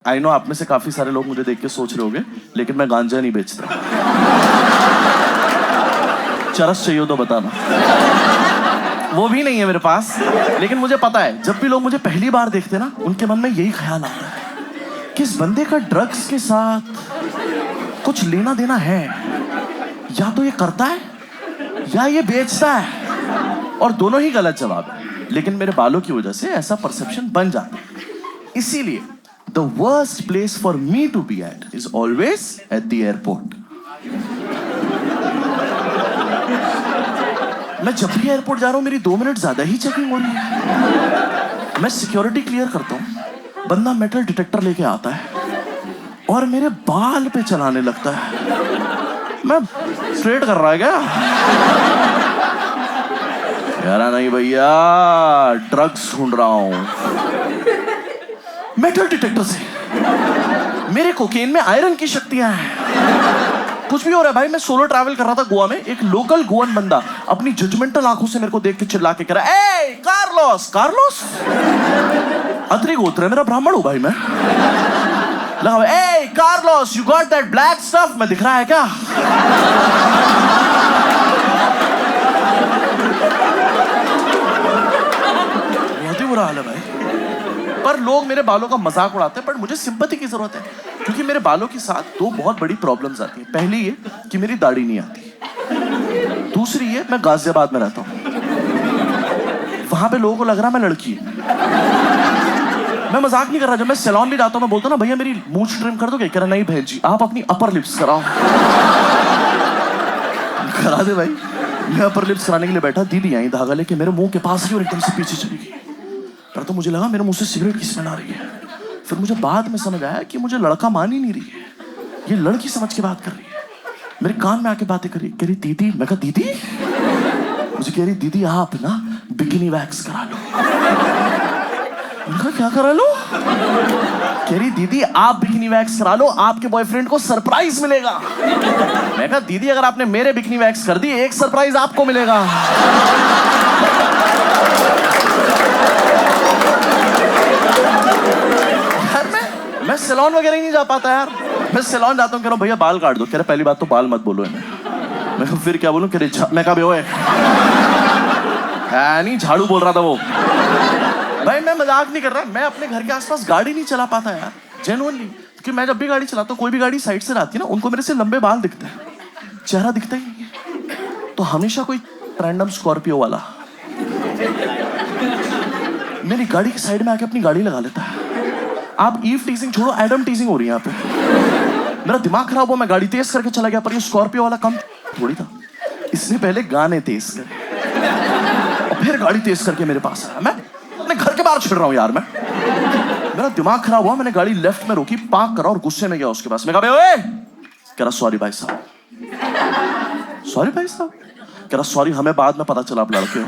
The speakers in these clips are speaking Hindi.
आई नो आप में से काफी सारे लोग मुझे देख के सोच रहे होंगे, लेकिन मैं गांजा नहीं बेचता। चरस चाहिए तो बताना, वो भी नहीं है मेरे पास। लेकिन मुझे पता है जब भी लोग मुझे पहली बार देखते ना, उनके मन में यही ख्याल आता है कि इस बंदे का ड्रग्स के साथ कुछ लेना देना है, या तो ये करता है या ये बेचता है, और दोनों ही गलत जवाब है। लेकिन मेरे बालों की वजह से ऐसा परसेप्शन बन जाता है। इसीलिए the worst place for me to be at is always at the airport. मैं जब भी एयरपोर्ट जा रहा हूं मेरी 2 मिनट ज्यादा ही चेकिंग हो रही है। मैं सिक्योरिटी क्लियर करता हूं, बंदा मेटल डिटेक्टर लेके आता है और मेरे बाल पे चलाने लगता है। मैं स्ट्रेट कर रहा है क्या? यार नहीं भैया, ड्रग्स ढूंढ रहा हूं। मेटल डिटेक्टर से मेरे कोकेन में आयरन की शक्तियां हैं। कुछ भी हो रहा है भाई। मैं सोलो ट्रैवल कर रहा था गोवा में, एक लोकल गोवन बंदा अपनी जजमेंटल आंखों से मेरे को देख के चिल्ला के कह रहा है, ए कार्लोस कार्लोस। अतरी गोत्र है मेरा, ब्राह्मण हूं भाई मैं। लगा, hey Carlos you got that black stuff. मैं दिख रहा है क्या? बहुत ही बुरा हाल है भाई। पर लोग मेरे बालों का मजाक उड़ाते हैं, पर मुझे सिंपैथी की जरूरत है, क्योंकि मेरे बालों के साथ 2 बहुत बड़ी प्रॉब्लम्स आती हैं। पहली ये कि मेरी दाढ़ी नहीं आती। दूसरी ये, मैं गाजियाबाद में रहता हूँ, वहां पे लोगों को लग रहा है मैं लड़की हूं। मैं मजाक नहीं कर रहा। जब मैं सैलून भी जाता हूँ, मैं बोलता हूँ ना भैया मेरी मूंछ ट्रिम कर दोगे? कह रहा नहीं बहन जी, आप अपनी अपर लिप्स कराओ। करा दे भाई। मैं अपर लिप्स कराने के लिए बैठा, दीदी आई धागा लेके मेरे मुंह के पास ही और एकदम से पीछे चली गई। तो मुझे लगा मेरे मुंह से सिगरेट की स्मेल आ रही है। फिर मुझे बाद में समझ आया कि मुझे लड़का मान ही नहीं रही है, ये लड़की समझ के बात कर रही है। मेरे कान में आके बातें करी, कह रही दीदी। मैं कहा दीदी? मुझे कह रही दीदी आप ना बिकिनी वैक्स करा लो। मैंने कहा क्या करा लो? कह रही दीदी आप बिकिनी वैक्स करा लो, आपके बॉयफ्रेंड को सरप्राइज मिलेगा। मैं कहा दीदी अगर आपने मेरे बिकिनी वैक्स कर दी, एक सरप्राइज आपको मिलेगा। मैं सैलून वगैरह ही नहीं जा पाता यार। मैं सैलून जाता हूँ, कह रहा हूँ भैया बाल काट दो। कह रहा पहली बात तो बाल मत बोलो इन्हें। मैं कहा फिर क्या बोलूं? कह रही मैं कहा ओए नहीं, झाड़ू बोल रहा था वो। भाई मैं मजाक नहीं कर रहा। मैं अपने घर के आसपास गाड़ी नहीं चला पाता यार, जेन्युइनली। क्योंकि मैं जब भी गाड़ी चलाता हूँ, कोई भी गाड़ी साइड से आती है ना, उनको मेरे से लंबे बाल दिखते हैं, चेहरा दिखता ही नहीं है। तो हमेशा कोई रैंडम स्कॉर्पियो वाला मेरी गाड़ी की साइड में आके अपनी गाड़ी लगा लेता है। आप ईव टीजिंग छोड़ो, एडम टीजिंग हो रही है यहाँ पे। मेरा दिमाग खराब हुआ, मैं गाड़ी तेज करके चला गया, पर ये स्कॉर्पियो वाला कम थोड़ी था। इसने पहले गाने तेज करे और फिर गाड़ी तेज करके मेरे पास आया। मैं अपने घर के बाहर छिड़ रहा हूँ यार। मैं मेरा दिमाग खराब हुआ, मैंने गाड़ी लेफ्ट में रोकी, पार्क करा और गुस्से में गया उसके पास। मैं कहा ओए, कह रहा सॉरी भाई साहब। सॉरी भाई साहब? कह रहा सॉरी, हमें बाद में पता चला आप लड़के हो।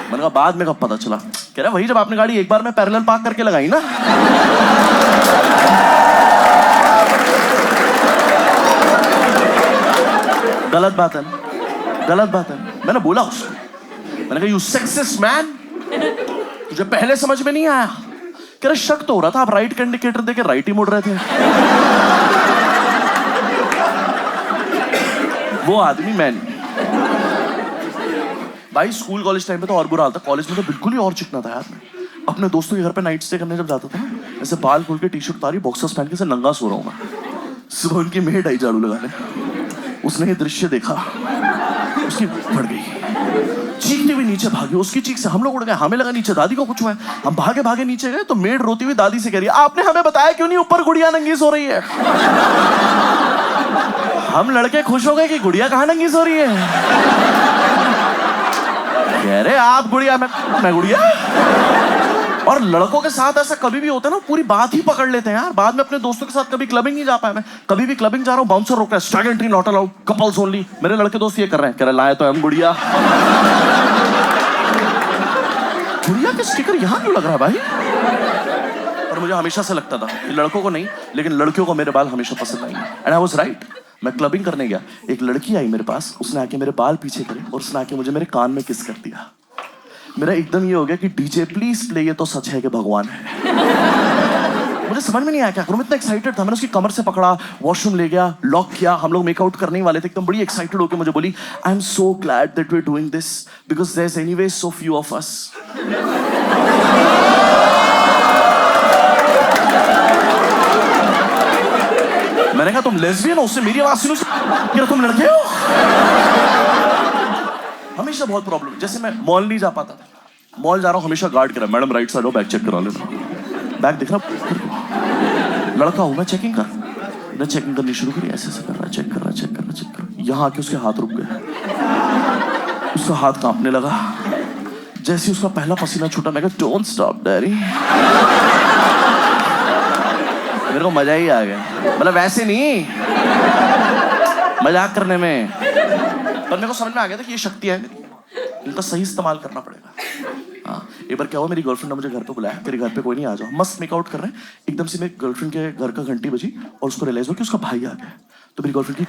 मैंने कहा बाद में कब पता चला? कह रहा वही जब आपने गाड़ी एक बार में पैरेलल पार्क करके लगाई ना। गलत बात है ना, गलत बात है। मैंने बोला उसको, मैंने कहा यू सेक्सिस्ट मैन, तुझे पहले समझ में नहीं आया? कह रहा शक तो हो रहा था, आप राइट का इंडिकेटर देके राइट ही मुड़ रहे थे। वो आदमी मैं नहीं भाई। स्कूल कॉलेज टाइम पे तो और बुरा हाल था। कॉलेज में तो बिल्कुल ही और चिकना था यार। मैं अपने दोस्तों के घर पे नाइट स्टे करने जब जाता था ना, ऐसे बाल खोल के टी शर्ट उतारी, बॉक्सर्स पहन के से नंगा सो रहा हूं मैं। सुबह उनकी मेड आई झाड़ू लगाने, उसने ये दृश्य देखा, उसकी बढ़ गई, चीखते हुए नीचे भागी। उसकी चीख से हम लोग उड़ गए, हमें लगा नीचे दादी को कुछ हुआ है। हम भागे भागे नीचे गए तो मेड रोती हुई दादी से कह रही है आपने हमें बताया क्यों नहीं ऊपर गुड़िया नंगी सो रही है? हम लड़के खुश हो गए कि गुड़िया कहाँ नंगी सो रही है। कह रहे आप गुड़िया, मैं गुड़िया। और लड़कों के साथ ऐसा कभी भी होता है ना, पूरी बात ही पकड़ लेते हैं यार। बाद में अपने दोस्तों के साथ कभी क्लबिंग नहीं जा पाया। मैं कभी भी क्लबिंग जा रहा हूँ, बाउंसर रोक रहा है, Stag entry not allowed, couples only. मेरे लड़के दोस्त ये कर रहे हैं, कह रहे लाए तो हम गुड़िया। गुड़िया के स्टिकर यहाँ क्यों लग रहा है भाई? और मुझे हमेशा से लगता था कि लड़कों को नहीं, लेकिन लड़कियों को मेरे बाल हमेशा पसंद नहीं है। And I was right. मैं क्लबिंग करने गया, एक लड़की आई मेरे पास, उसने आके मेरे बाल पीछे करे और उसने आके मुझे मेरे कान में किस कर दिया। मेरा एकदम ये हो गया कि डीजे प्लीज प्ले, ये तो सच है कि भगवान है। मुझे समझ में नहीं आया क्या करूं, मैं इतना एक्साइटेड था। मैंने उसकी कमर से पकड़ा, वॉशरूम ले गया, लॉक किया, हम लोग मेकआउट करने ही वाले थे। एकदम बड़ी एक्साइटेड होकर मुझे बोली, I am so glad that we are doing this because there is anyway so few of us. मैंने कहा तुम लेस्बियन हो? उससे मेरी आवाज सुनो कि तुम लड़के हो। हमेशा बहुत प्रॉब्लम, जैसे मैं मॉल नहीं जा पाता था, मॉल जा रहा हूं, हमेशा गार्ड करा, मैडम राइट साइड हो, बैग चेक करा लेना। बैग दिख रहा, लड़का हूं मैं, चेकिंग कर। मैं चेकिंग करनी शुरू करी, ऐसे कर रहा, चेक कर रहा, चेक कर रहा, चेक कर रहा। यहां आके उसके हाथ रुक गए, उसका हाथ कांपने लगा। जैसे उसका पहला पसीना छूटा, मैं कहा डोंट स्टॉप डैडी। मेरे को मजा ही आ गया, मतलब वैसे नहीं, मजाक करने में, पर मेरे को समझ में आ गया था कि ये शक्ति है मेरी, इनका सही इस्तेमाल करना पड़ेगा। हाँ, एक बार क्या हुआ, मेरी गर्लफ्रेंड ने मुझे घर पे बुलाया, तेरे घर पे कोई नहीं, आ जाओ। मस्त मेकआउट कर रहे हैं, एकदम से मेरी गर्लफ्रेंड के घर का घंटी बजी और उसको रियलाइज हुआ कि उसका भाई आ गया। तो मेरी गर्लफ्रेंड की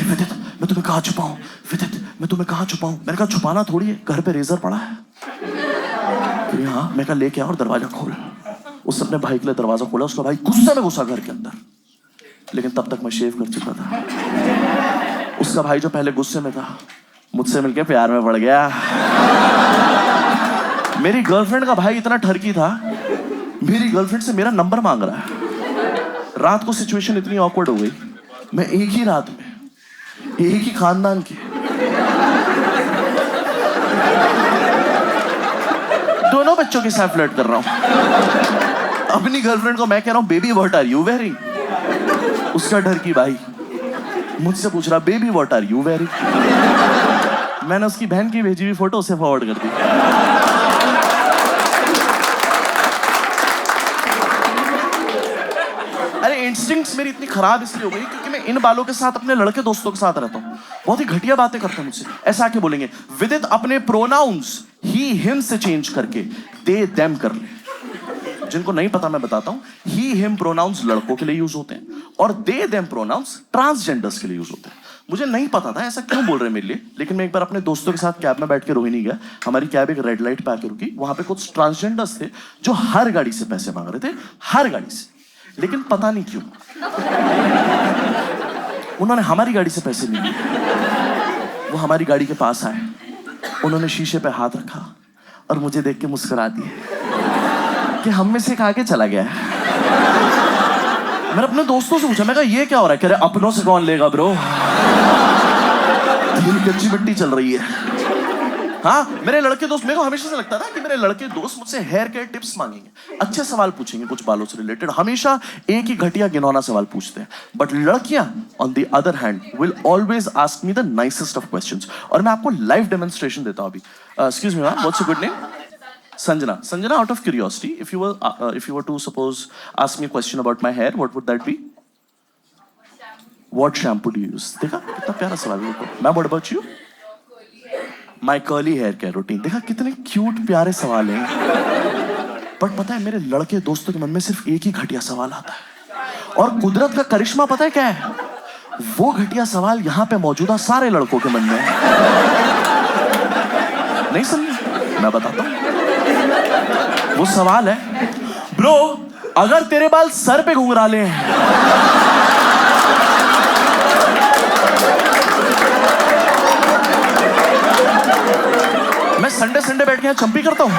विदित, मैं तुम्हें कहाँ छुपाऊं, विदित मैं तुम्हें कहाँ छुपाऊं। मैंने कहा छुपाना थोड़ी है, घर पे रेजर पड़ा है। हाँ, मैं कहा लेके आ और दरवाजा खोल। उसने अपने भाई के लिए दरवाजा खोला, उसका भाई गुस्से में घुसा घर के अंदर, लेकिन तब तक मैं शेव कर चुका था। उसका भाई जो पहले गुस्से में था, मुझसे मिलके प्यार में पड़ गया। मेरी गर्लफ्रेंड का भाई इतना ठरकी था, मेरी गर्लफ्रेंड से मेरा नंबर मांग रहा है। रात को सिचुएशन इतनी ऑकवर्ड हो गई, मैं एक ही रात में एक ही खानदान के दोनों बच्चों के साथ फ्लर्ट कर रहा हूं। अपनी गर्लफ्रेंड को मैं कह रहा हूं baby what are you wearing. उसका डर की भाई मुझसे पूछ रहा baby what are you wearing. मैंने उसकी बहन की भेजी हुई फोटो उसे फॉरवर्ड कर दी। अरे इंस्टिंक्ट्स मेरी इतनी खराब इसलिए हो गई क्योंकि मैं इन बालों के साथ अपने लड़के दोस्तों के साथ रहता हूँ, बहुत ही घटिया बातें करते हैं मुझसे। ऐसा आके बोलेंगे विदित अपने प्रोनाउंस ही हिम से चेंज करके दे देम कर ले। जिनको नहीं पता मैं बताता हूं, ही हिम प्रोनाउंस लड़कों के लिए यूज होते हैं और दे देम प्रोनाउंस ट्रांसजेंडर्स के लिए यूज होते हैं। मुझे नहीं पता था ऐसा क्यों बोल रहे हैं मेरे लिए, लेकिन मैं एक बार अपने दोस्तों के साथ कैब में बैठ के रोहिणी गया। हमारी कैब एक रेड लाइट पे आके रुकी, वहां पे कुछ ट्रांसजेंडर्स थे जो हर गाड़ी से पैसे मांग रहे थे, हर गाड़ी से, लेकिन पता नहीं क्यों उन्होंने हमारी गाड़ी से पैसे नहीं लिए। वो हमारी गाड़ी के पास आए, उन्होंने शीशे पे हाथ रखा और मुझे देख के मुस्कुरा दिए कि हम में से एक आगे चला गया है। मैंने अपने दोस्तों से पूछा, मैं कहा ये क्या हो रहा है? कह रहे अपनों से कौन लेगा ब्रो, कच्ची मिट्टी चल रही है। हाँ, मेरे लड़के दोस्त, मेरे को हमेशा से लगता था कि मेरे लड़के दोस्त मुझसे हेयर केयर टिप्स मांगेंगे, अच्छे सवाल पूछेंगे कुछ बालों से रिलेटेड, हमेशा एक ही घटिया घिनौना सवाल पूछते हैं। बट लड़कियां on the other hand will always ask me the nicest of questions. और मैं आपको लाइव डेमोन्स्ट्रेशन देता हूं अभी। Excuse me ma'am, what's your good name? Sanjana. Sanjana, out of curiosity, if you were to suppose ask me a question about my hair, what would that be? What shampoo do you use? देखा कितना प्यारा सवाल है। Ma'am, what about you? My curly hair care routine. देखा कितने क्यूट प्यारे सवाल हैं। बट पता है मेरे लड़के दोस्तों के मन में सिर्फ एक ही घटिया सवाल आता है, और कुदरत का करिश्मा पता है क्या है? वो घटिया सवाल यहाँ पे मौजूदा सारे लड़कों के मन में है। नहीं समझे? मैं बताता हूँ। वो सवाल है, ब्रो अगर तेरे बाल सर पे घुंघराले हैं मैं संडे संडे बैठ के यहाँ चंपी करता हूँ,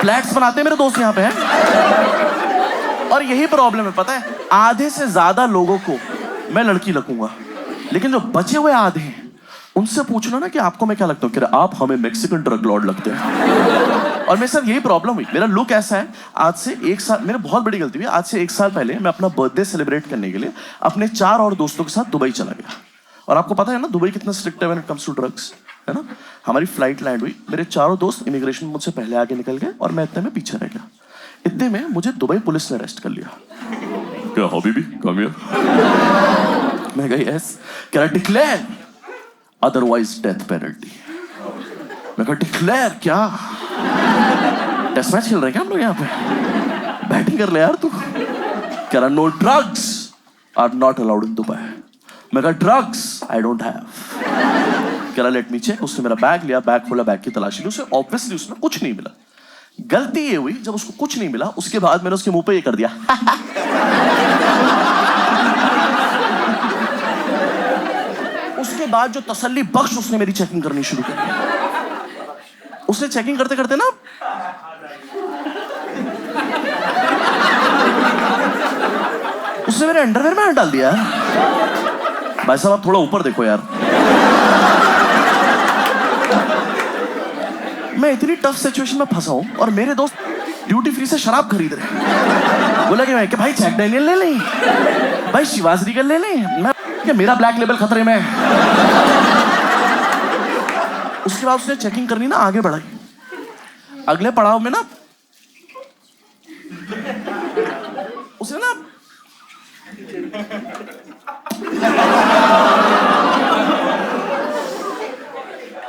फ्लैट्स बनाते हैं मेरे दोस्त यहाँ पे हैं। और यही प्रॉब्लम है पता है, आधे से ज्यादा लोगों को मैं लड़की लगूंगा, लेकिन जो बचे हुए आधे हैं उनसे पूछना ना कि आपको मैं क्या लगता हूँ, आप हमें मैक्सिकन ड्रग लॉर्ड लगते हैं। और मेरे साथ यही प्रॉब्लम हुई। मेरा लुक ऐसा है, आज से 1 साल, मेरे बहुत बड़ी गलती हुई, आज से 1 साल पहले मैं अपना बर्थडे सेलिब्रेट करने के लिए अपने 4 और दोस्तों के साथ दुबई चला गया। और आपको पता है ना दुबई कितना स्ट्रिक्ट है when it comes to drugs, है ना। हमारी फ्लाइट लैंड हुई, मेरे चारों दोस्त इमिग्रेशन में मुझसे पहले आगे निकल गए और मैं इतने में पीछे रह गया। इतने में मुझे दुबई पुलिस ने अरेस्ट कर लिया। क्या हबीबी कम हियर? मैं कहा यस। कह रहा डिक्लेयर अदरवाइज डेथ पेनल्टी। मैं कहा डिक्लेयर क्या? टेस्ट मैच खेल रहे हैं क्या हम लोग यहाँ पे? बैटिंग कर ले यार तू। कह रहा no drugs are not allowed in Dubai. मैं कहा ड्रग्स आई डोंट हैव। कह रहा लेट मी चेक। उसने मेरा बैग लिया, बैग खोला, बैग की तलाशी ली, उसे ऑब्वियसली उसमें कुछ नहीं मिला। गलती ये हुई जब उसको कुछ नहीं मिला, उसके बाद मैंने उसके मुंह पे ये कर दिया। उसके बाद जो तसल्ली बख्श उसने मेरी चेकिंग करनी शुरू कर दी। उसने चेकिंग करते करते ना उसने मेरे अंडरवेयर में हाथ डाल दिया। भाई साहब आप थोड़ा ऊपर देखो यार। मैं इतनी टफ सिचुएशन में फंसा हूं और मेरे दोस्त ड्यूटी फ्री से शराब खरीद रहे। बोला कि भाई जैक डैनियल ले लें, भाई शिवाज रीगल ले लें, मैं कि मेरा ब्लैक लेबल खतरे में। उसके बाद उसने चेकिंग करनी ना आगे बढ़ाई। अगले पड़ाव में ना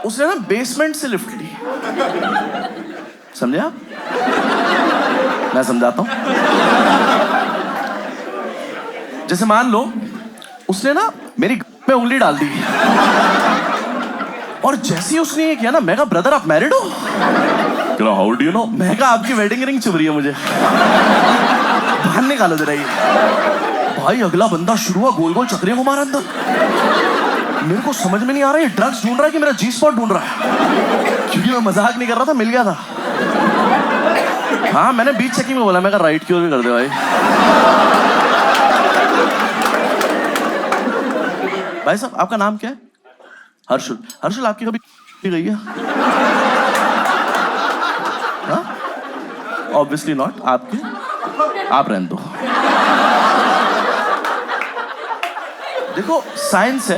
उसने ना बेसमेंट से लिफ्ट ली। समझे आप? मैं समझाता हूं। जैसे मान लो उसने ना मेरी में उंगली डाल दी और जैसे ही उसने ये किया ना, मैं कहा ब्रदर आप मैरिड हो? How do you know? मैं कहा आपकी वेडिंग रिंग चुभ रही है मुझे, बाहर निकालो जरा ये। भाई अगला बंदा शुरू हुआ गोल गोल चक्रियों को मारा अंदर। मेरे को समझ में नहीं आ रहा है ये ड्रग्स ढूंढ रहा है कि मेरा जी स्पॉट ढूंढ रहा है, क्योंकि मैं मजाक नहीं कर रहा था, मिल गया था। हाँ मैंने बीच चेकिंग में बोला, मैं कहा राइट की ओर भी कर दे भाई। भाई साहब आपका नाम क्या है? हर्षुल। हर्षुल आपकी कभी गई है? Obviously not. आपके? आप रहने दो। देखो साइंस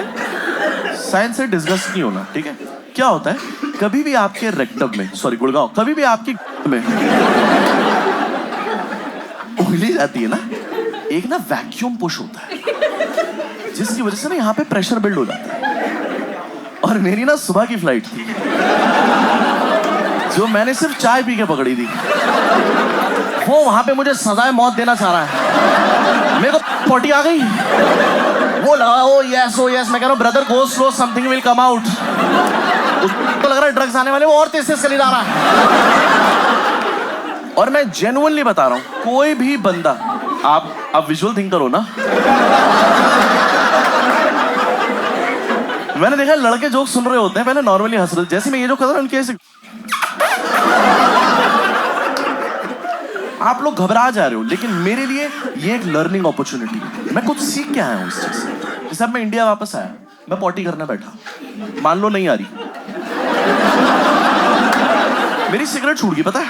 है डिस्कस नहीं होना, ठीक है? क्या होता है, कभी भी आपके रेक्टम में, सॉरी गुड़गांव, कभी भी आपकी में उंगली जाती है ना, एक ना वैक्यूम पुश होता है जिसकी वजह से ना यहाँ पे प्रेशर बिल्ड हो जाता है। और मेरी ना सुबह की फ्लाइट थी जो मैंने सिर्फ चाय पी के पकड़ी थी। वो वहां पे मुझे सजाए मौत देना चाह रहा है। मेरे को पोटी आ गई, वो लगा ओ यस मैं कह रहा हूँ brother go slow something will come out. उसको लग रहा है ड्रग्स आने वाले, वो और तेज चली जा रहा है। और मैं जेन्युइनली बता रहा हूँ, कोई भी बंदा, आप विजुअल थिंक करो ना। मैंने देखा लड़के जोक सुन रहे होते हैं पहले नॉर्मली हंस रहे, जैसे मैं ये जो कर रहा हूँ उनके ऐसे आप लोग घबरा जा रहे हो, लेकिन मेरे लिए ये एक लर्निंग अपॉर्चुनिटी है। मैं कुछ सीख के आया हूँ इस चीज से। जैसे अब मैं इंडिया वापस आया, मैं पॉटी करने बैठा, मान लो नहीं आ रही, मेरी सिगरेट छूट गई, पता है?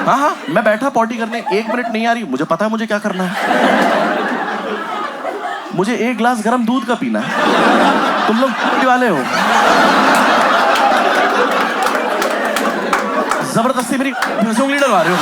हाँ मैं बैठा पॉटी करने, 1 मिनट नहीं आ रही, मुझे पता है मुझे क्या करना है। मुझे 1 गिलास गर्म दूध का पीना है। तुम लोग वाले हो, जबरदस्ती मेरी उंगली डलवा रहे हो।